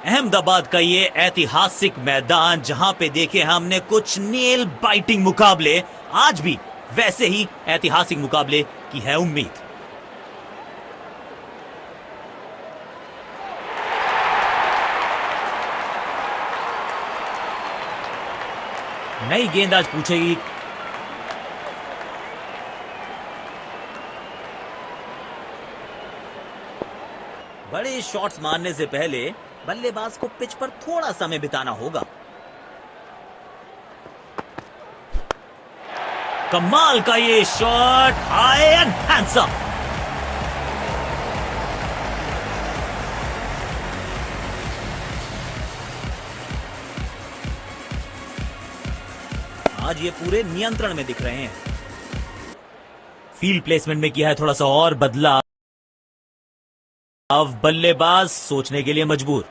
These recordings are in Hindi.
अहमदाबाद का ये ऐतिहासिक मैदान जहां पे देखे हमने कुछ नेल बाइटिंग मुकाबले, आज भी वैसे ही ऐतिहासिक मुकाबले की है उम्मीद। नई गेंद आज पूछेगी। बड़े शॉट्स मारने से पहले बल्लेबाज को पिच पर थोड़ा समय बिताना होगा। कमाल का ये शॉट, हाई एंड हैंडसम। आज ये पूरे नियंत्रण में दिख रहे हैं। फील्ड प्लेसमेंट में किया है थोड़ा सा और बदलाव। अब बल्लेबाज सोचने के लिए मजबूर।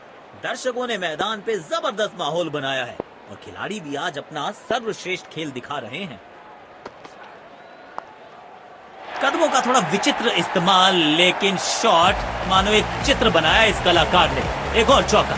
दर्शकों ने मैदान पे जबरदस्त माहौल बनाया है और खिलाड़ी भी आज अपना सर्वश्रेष्ठ खेल दिखा रहे हैं। कदमों का थोड़ा विचित्र इस्तेमाल, लेकिन शॉट मानो एक चित्र बनाया इस कलाकार ने। एक और चौका।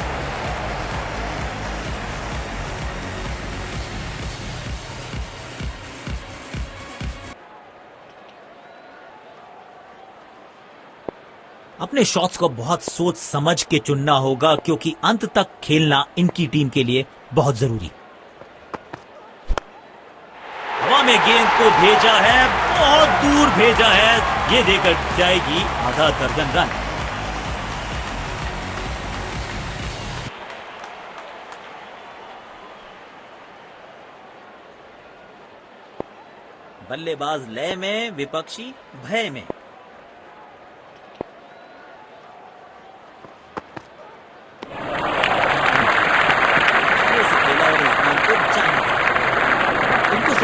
अपने शॉट्स को बहुत सोच समझ के चुनना होगा, क्योंकि अंत तक खेलना इनकी टीम के लिए बहुत जरूरी। हवा में गेंद को भेजा है, बहुत दूर भेजा है। ये देकर जाएगी आधा दर्जन रन। बल्लेबाज लय में, विपक्षी भय में।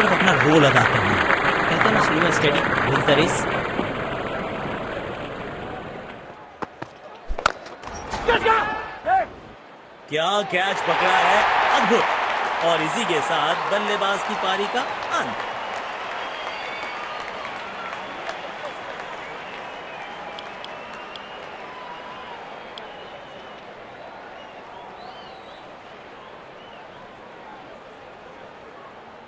अपना रोल अदा करना है। कहते हैं ना, slow and steady wins the race. क्या कैच पकड़ा है, अद्भुत। और इसी के साथ बल्लेबाज की पारी का अंत।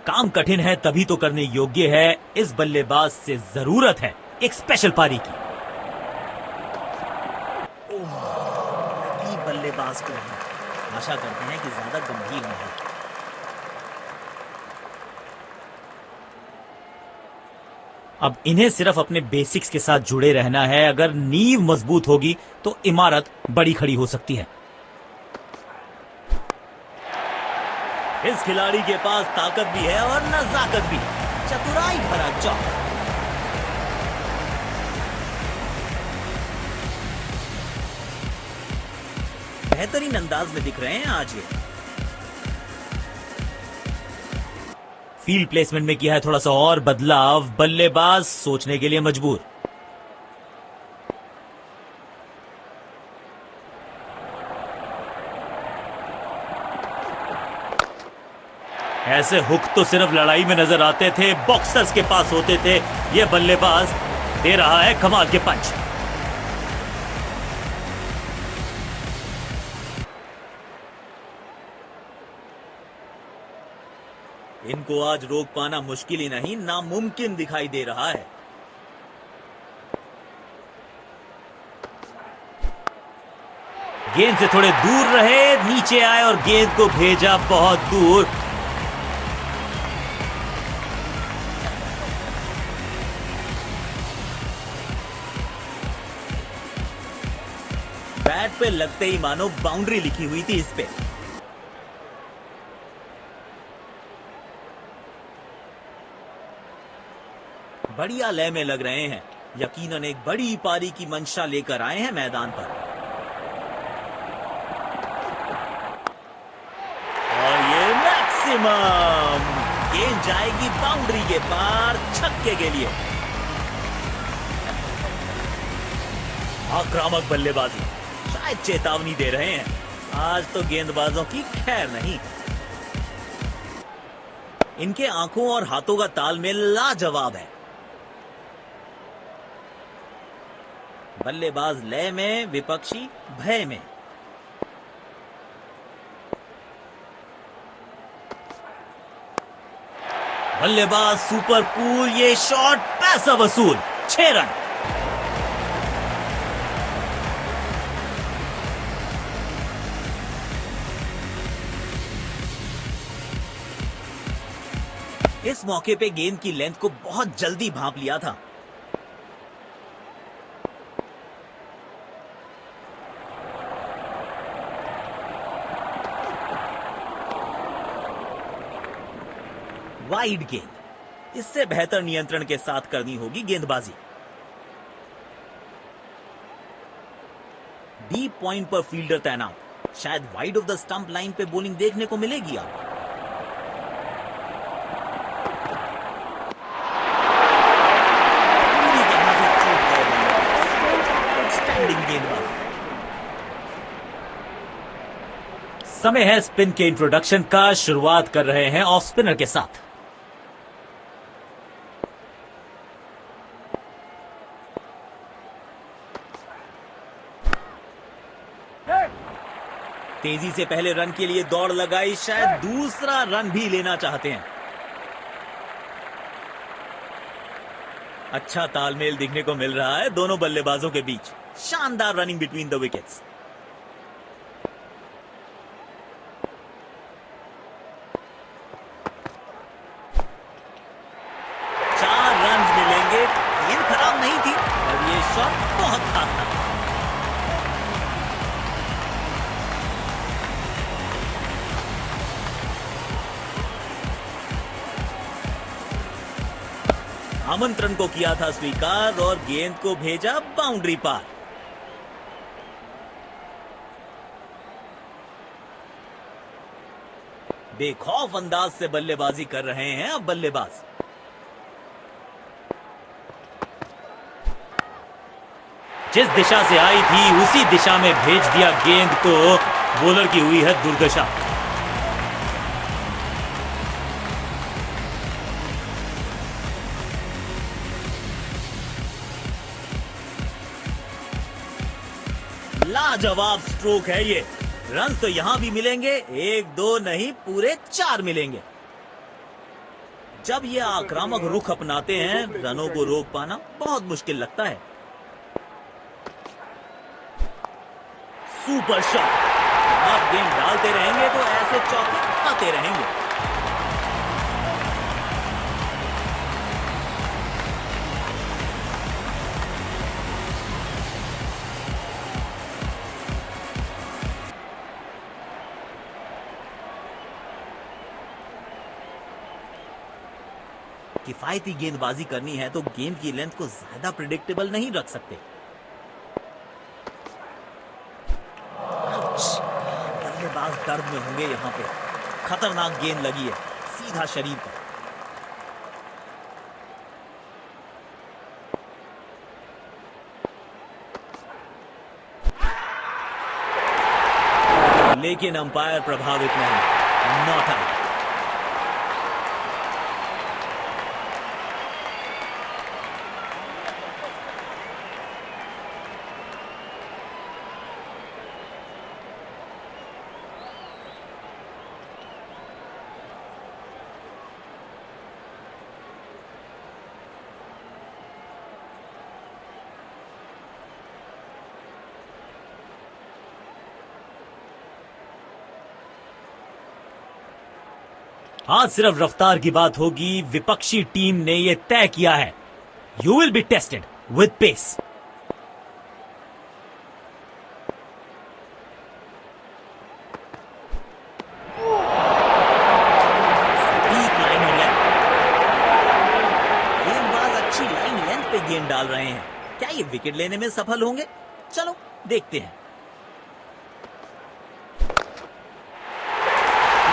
काम कठिन है तभी तो करने योग्य है। इस बल्लेबाज से जरूरत है एक स्पेशल पारी की। बल्लेबाज को आशा करते हैं कि ज्यादा गंभीर न हो। अब इन्हें सिर्फ अपने बेसिक्स के साथ जुड़े रहना है। अगर नींव मजबूत होगी तो इमारत बड़ी खड़ी हो सकती है। इस खिलाड़ी के पास ताकत भी है और नजाकत भी। चतुराई भरा चौका। बेहतरीन अंदाज में दिख रहे हैं आज ये। फील्ड प्लेसमेंट में किया है थोड़ा सा और बदलाव। बल्लेबाज सोचने के लिए मजबूर। ऐसे हुक तो सिर्फ लड़ाई में नजर आते थे, बॉक्सर्स के पास होते थे। यह बल्लेबाज दे रहा है कमाल के पंच। इनको आज रोक पाना मुश्किल ही नहीं, नामुमकिन दिखाई दे रहा है। गेंद से थोड़े दूर रहे, नीचे आए और गेंद को भेजा बहुत दूर। बैट पे लगते ही मानो बाउंड्री लिखी हुई थी इस पे। बढ़िया लय में लग रहे हैं। यकीनन एक बड़ी पारी की मंशा लेकर आए हैं मैदान पर। और ये मैक्सिमम गेंद जाएगी बाउंड्री के पार, छक्के के लिए। आक्रामक बल्लेबाजी, शायद चेतावनी दे रहे हैं। आज तो गेंदबाजों की खैर नहीं। इनके आंखों और हाथों का तालमेल लाजवाब है। बल्लेबाज लय में, विपक्षी भय में। बल्लेबाज सुपर कूल, ये शॉट पैसा वसूल, 6 रन। इस मौके पे गेंद की लेंथ को बहुत जल्दी भांप लिया था। वाइड गेंद, इससे बेहतर नियंत्रण के साथ करनी होगी गेंदबाजी। डीप पॉइंट पर फील्डर तैनात, शायद wide of the stump line पे बॉलिंग देखने को मिलेगी आपको। समय है स्पिन के इंट्रोडक्शन का। शुरुआत कर रहे हैं ऑफ स्पिनर के साथ। तेजी से पहले रन के लिए दौड़ लगाई, शायद दूसरा रन भी लेना चाहते हैं। अच्छा तालमेल दिखने को मिल रहा है दोनों बल्लेबाजों के बीच। शानदार रनिंग बिटवीन द विकेट्स। बहुत खास था। आमंत्रण को किया था स्वीकार और गेंद को भेजा बाउंड्री पार। बेखौफ अंदाज से बल्लेबाजी कर रहे हैं अब बल्लेबाज। जिस दिशा से आई थी उसी दिशा में भेज दिया गेंद को। बॉलर की हुई है दुर्दशा। लाजवाब स्ट्रोक है ये। रन तो यहां भी मिलेंगे, 1-2 नहीं पूरे 4 मिलेंगे। जब ये आक्रामक रुख अपनाते हैं रनों को रोक पाना बहुत मुश्किल लगता है। Super shot. आप गेंद डालते रहेंगे तो ऐसे चौके आते रहेंगे। किफायती गेंदबाजी करनी है तो गेंद की लेंथ को ज्यादा प्रिडिक्टेबल नहीं रख सकते। बल्लेबाज दर्द में होंगे यहां पे। खतरनाक गेंद लगी है सीधा शरीर पर। लेकिन अंपायर प्रभावित नहीं। Not out. आज सिर्फ रफ्तार की बात होगी। विपक्षी टीम ने यह तय किया है, you will be tested with pace. सटीक लाइन और लेंथ। गेंदबाज अच्छी लाइन लेंथ पे गेंद डाल रहे हैं। क्या ये विकेट लेने में सफल होंगे? चलो देखते हैं।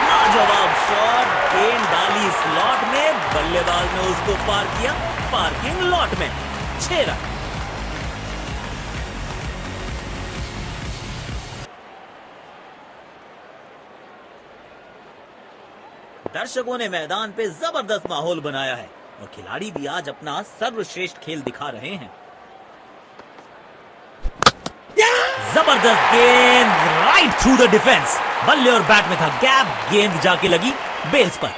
लाजवाब शॉट। गेंद डाली स्लॉट में, बल्लेबाज ने उसको पार किया पार्किंग लॉट में। 6 रन। दर्शकों ने मैदान पे जबरदस्त माहौल बनाया है और खिलाड़ी भी आज अपना सर्वश्रेष्ठ खेल दिखा रहे हैं। जबरदस्त गेंद राइट थ्रू द डिफेंस। बल्ले और बैट में था गैप, गेंद जाके लगी बेल्स पर।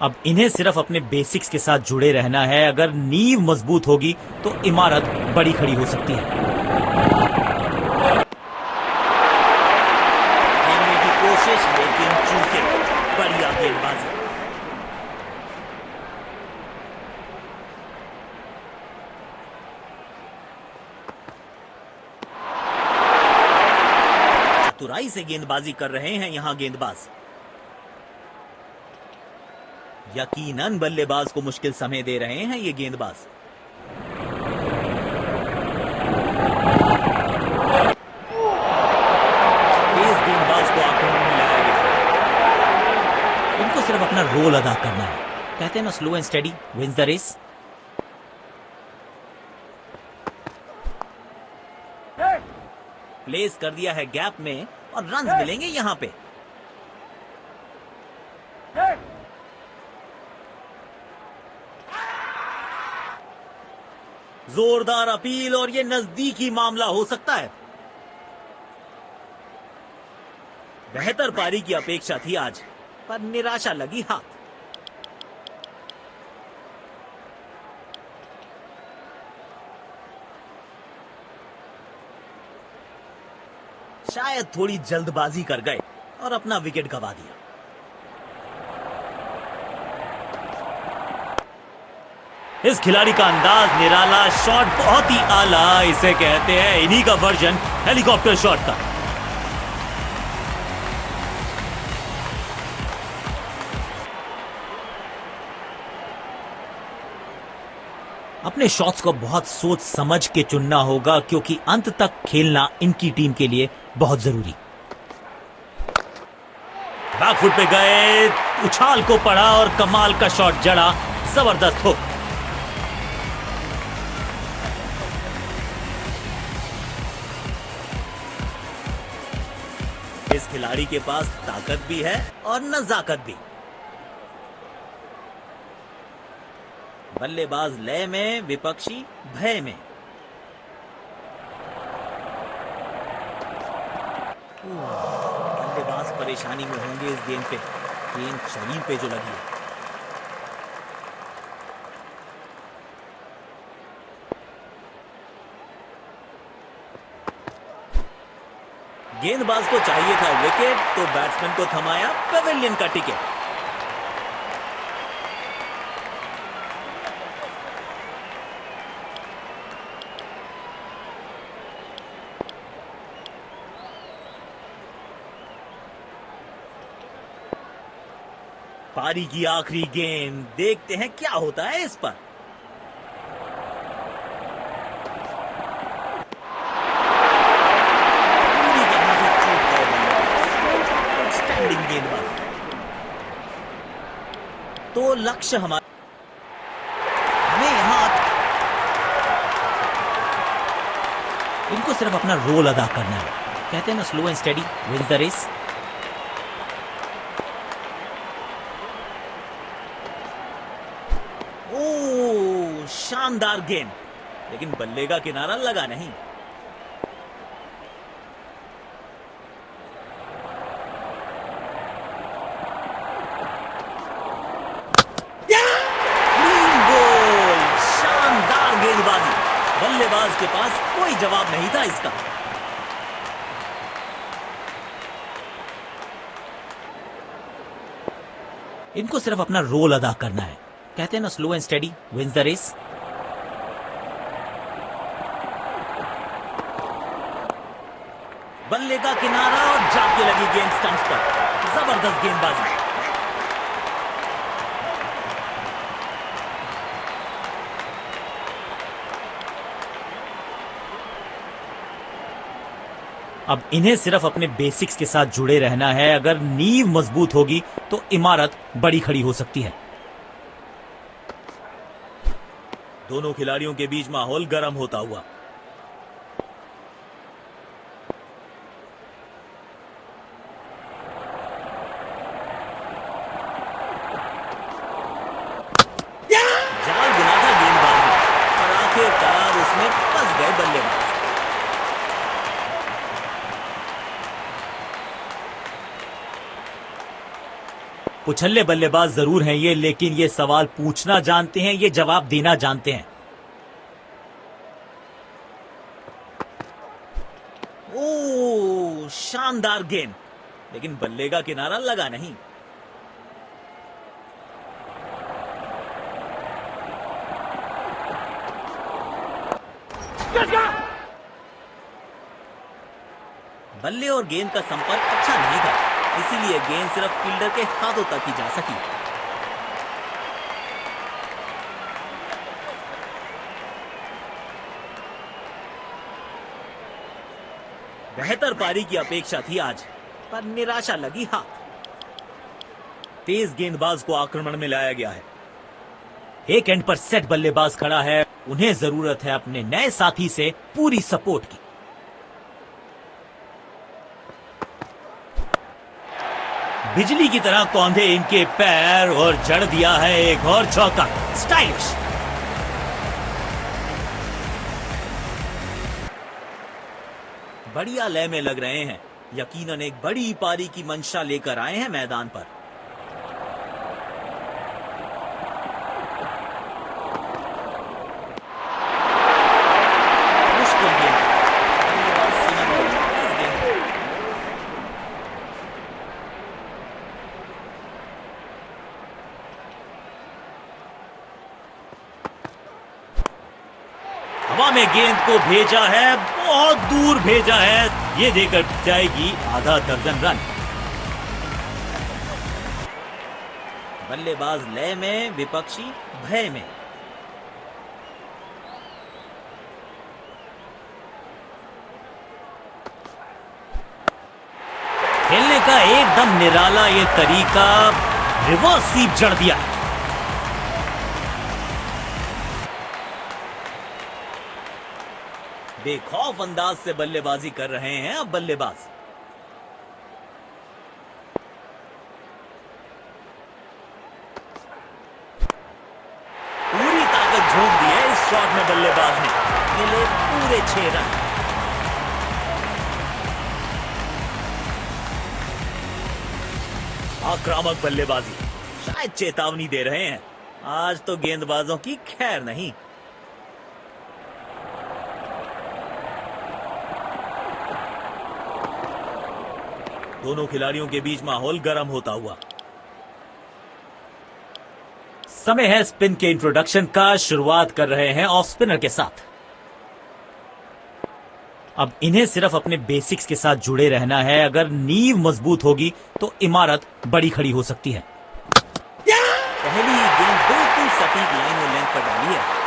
अब इन्हें सिर्फ अपने बेसिक्स के साथ जुड़े रहना है। अगर नींव मजबूत होगी तो इमारत बड़ी खड़ी हो सकती है। खेलने की कोशिश लेकिन चूके। बढ़िया गेंदबाजी। चतुराई से गेंदबाजी कर रहे हैं यहां गेंदबाज। यकीनन बल्लेबाज को मुश्किल समय दे रहे हैं ये गेंदबाज। तेज गेंदबाज को आक्रमण में लाया गया। इनको सिर्फ अपना रोल अदा करना है। कहते हैं ना, slow and steady wins the race. Place कर दिया है गैप में और रन्स मिलेंगे यहां पे। जोरदार अपील और ये नजदीकी मामला हो सकता है। बेहतर पारी की अपेक्षा थी आज, पर निराशा लगी हाथ। शायद थोड़ी जल्दबाजी कर गए और अपना विकेट गंवा दिया। इस खिलाड़ी का अंदाज निराला, शॉट बहुत ही आला। इसे कहते हैं इन्हीं का वर्जन हेलीकॉप्टर शॉट का। अपने शॉट्स को बहुत सोच समझ के चुनना होगा, क्योंकि अंत तक खेलना इनकी टीम के लिए बहुत जरूरी। बैकफुट पे गए, उछाल को पड़ा और कमाल का शॉट जड़ा। जबरदस्त हो। इस खिलाड़ी के पास ताकत भी है और नजाकत भी। बल्लेबाज लय में, विपक्षी भय में। बल्लेबाज परेशानी में होंगे इस गेंद पे। गेंद शरीर पे जो लगी है। गेंदबाज को चाहिए था विकेट, तो बैट्समैन को थमाया पेविलियन का टिकट। पारी की आखिरी गेंद, देखते हैं क्या होता है इस पर। तो लक्ष्य हमें यहां इनको सिर्फ अपना रोल अदा करना है। कहते हैं ना, slow and steady wins the race. ओ, शानदार गेंद, लेकिन बल्ले का किनारा लगा नहीं। बल्लेबाज के पास कोई जवाब नहीं था इसका। इनको सिर्फ अपना रोल अदा करना है। कहते हैं ना, slow and steady wins the race. बल्ले का किनारा और जाके लगी गेंद स्टंप्स पर। जबरदस्त गेंदबाजी। अब इन्हें सिर्फ अपने बेसिक्स के साथ जुड़े रहना है। अगर नींव मजबूत होगी तो इमारत बड़ी खड़ी हो सकती है। दोनों खिलाड़ियों के बीच माहौल गर्म होता हुआ। जाल बुना था गेंदबाज ने, और आखिरकार उसमें फंस गए बल्लेबाज। उछल्ले बल्लेबाज जरूर हैं ये, लेकिन ये सवाल पूछना जानते हैं, ये जवाब देना जानते हैं। ओ शानदार गेंद, लेकिन बल्ले का किनारा लगा नहीं। बल्ले और गेंद का संपर्क अच्छा नहीं था, इसीलिए गेंद सिर्फ फील्डर के हाथों तक ही जा सकी। बेहतर पारी की अपेक्षा थी आज, पर निराशा लगी हाथ। तेज गेंदबाज को आक्रमण में लाया गया है। एक एंड पर सेट बल्लेबाज खड़ा है, उन्हें जरूरत है अपने नए साथी से पूरी सपोर्ट की। बिजली की तरह कौंधे इनके पैर और जड़ दिया है एक और चौका। स्टाइलिश। बढ़िया लय में लग रहे हैं, यकीनन एक बड़ी पारी की मंशा लेकर आए हैं मैदान पर। मुश्किल गेंद। हवा में गेंद को भेजा है, बहुत दूर भेजा है, ये देकर जाएगी आधा दर्जन रन। बल्लेबाज लय में, विपक्षी भय में। खेलने का एकदम निराला ये तरीका, रिवर्स स्वीप जड़ दिया। बेखौफ अंदाज से बल्लेबाजी कर रहे हैं अब बल्लेबाज। पूरी ताकत झोंक दी है इस शॉट में बल्लेबाज ने, मिले पूरे 6 रन। आक्रामक बल्लेबाजी, शायद चेतावनी दे रहे हैं, आज तो गेंदबाजों की खैर नहीं। दोनों खिलाड़ियों के बीच माहौल गर्म होता हुआ। समय है स्पिन के इंट्रोडक्शन का। शुरुआत कर रहे हैं ऑफ स्पिनर के साथ। अब इन्हें सिर्फ अपने बेसिक्स के साथ जुड़े रहना है। अगर नींव मजबूत होगी तो इमारत बड़ी खड़ी हो सकती है। पहली गेंद बिल्कुल सटीक लाइन और लेंथ पर डाली है।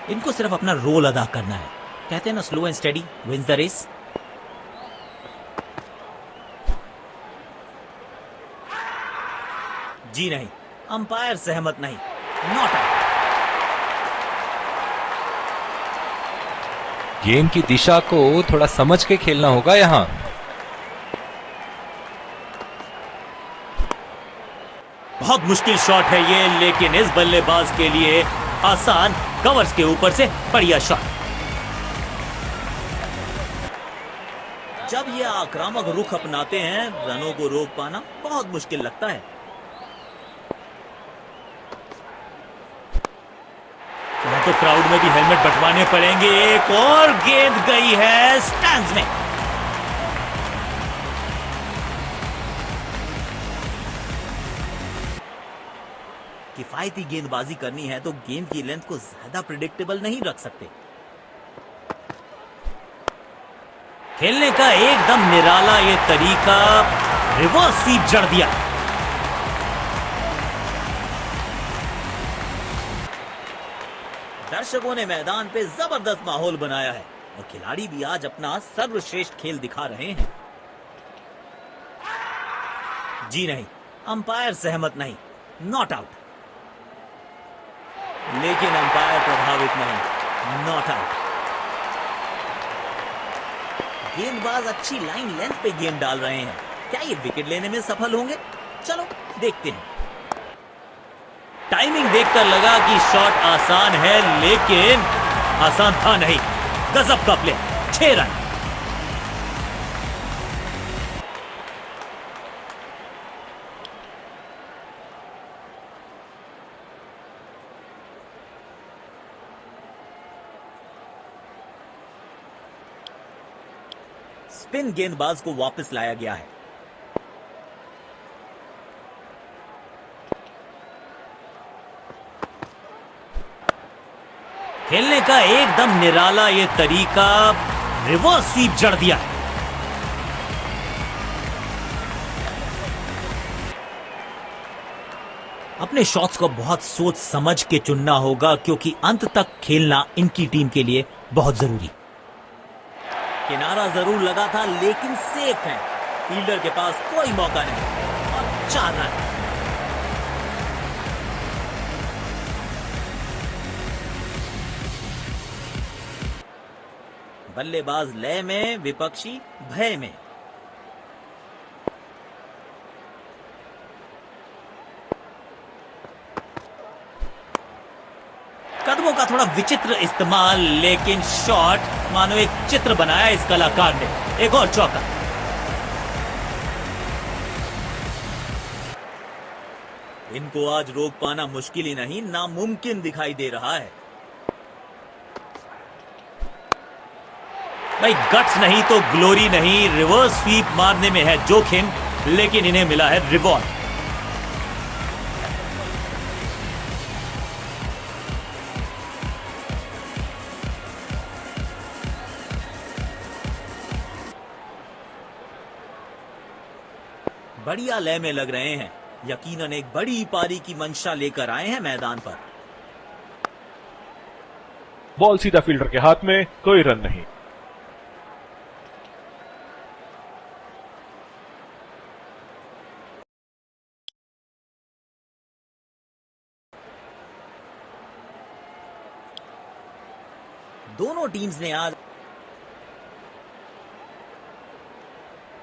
इनको सिर्फ अपना रोल अदा करना है। कहते हैं ना, slow and steady wins the race. जी नहीं, अंपायर सहमत नहीं, नॉट आउट। गेम की दिशा को थोड़ा समझ के खेलना होगा यहां। बहुत मुश्किल शॉट है ये, लेकिन इस बल्लेबाज के लिए आसान, कवर्स के ऊपर से बढ़िया शॉट। जब ये आक्रामक रुख अपनाते हैं, रनों को रोक पाना बहुत मुश्किल लगता है। तो क्राउड में भी हेलमेट बंटवाने पड़ेंगे। एक और गेंद गई है स्टैंड्स में। किफायती गेंदबाजी करनी है तो गेंद की लेंथ को ज्यादा प्रिडिक्टेबल नहीं रख सकते। खेलने का एकदम निराला ये तरीका, रिवर्स स्वीप जड़ दिया। दर्शकों ने मैदान पे जबरदस्त माहौल बनाया है और खिलाड़ी भी आज अपना सर्वश्रेष्ठ खेल दिखा रहे हैं। जी नहीं, अंपायर सहमत नहीं, नॉट आउट। लेकिन अंपायर प्रभावित नहीं, नॉट आउट। गेंदबाज अच्छी लाइन लेंथ पे गेंद डाल रहे हैं। क्या ये विकेट लेने में सफल होंगे? चलो देखते हैं। टाइमिंग देखकर लगा कि शॉट आसान है, लेकिन आसान था नहीं। गजब का प्ले, 6 रन। स्पिन गेंदबाज को वापस लाया गया है। खेलने का एकदम निराला ये तरीका, रिवर्स स्वीप जड़ दिया है। अपने शॉट्स को बहुत सोच समझ के चुनना होगा क्योंकि अंत तक खेलना इनकी टीम के लिए बहुत जरूरी। किनारा जरूर लगा था लेकिन सेफ है। फील्डर के पास कोई मौका नहीं और 4 रन। बल्लेबाज लय में, विपक्षी भय में। कदमों का थोड़ा विचित्र इस्तेमाल, लेकिन शॉट मानो एक चित्र बनाया इस कलाकार ने। एक और चौका। इनको आज रोक पाना मुश्किल ही नहीं, नामुमकिन दिखाई दे रहा है। भाई गट्स नहीं तो ग्लोरी नहीं। रिवर्स स्वीप मारने में है जोखिम, लेकिन इन्हें मिला है रिवॉर्ड। बढ़िया लय में लग रहे हैं। यकीनन एक बड़ी पारी की मंशा लेकर आए हैं मैदान पर। बॉल सीधा फील्डर के हाथ में, कोई रन नहीं। दोनों टीम्स ने आज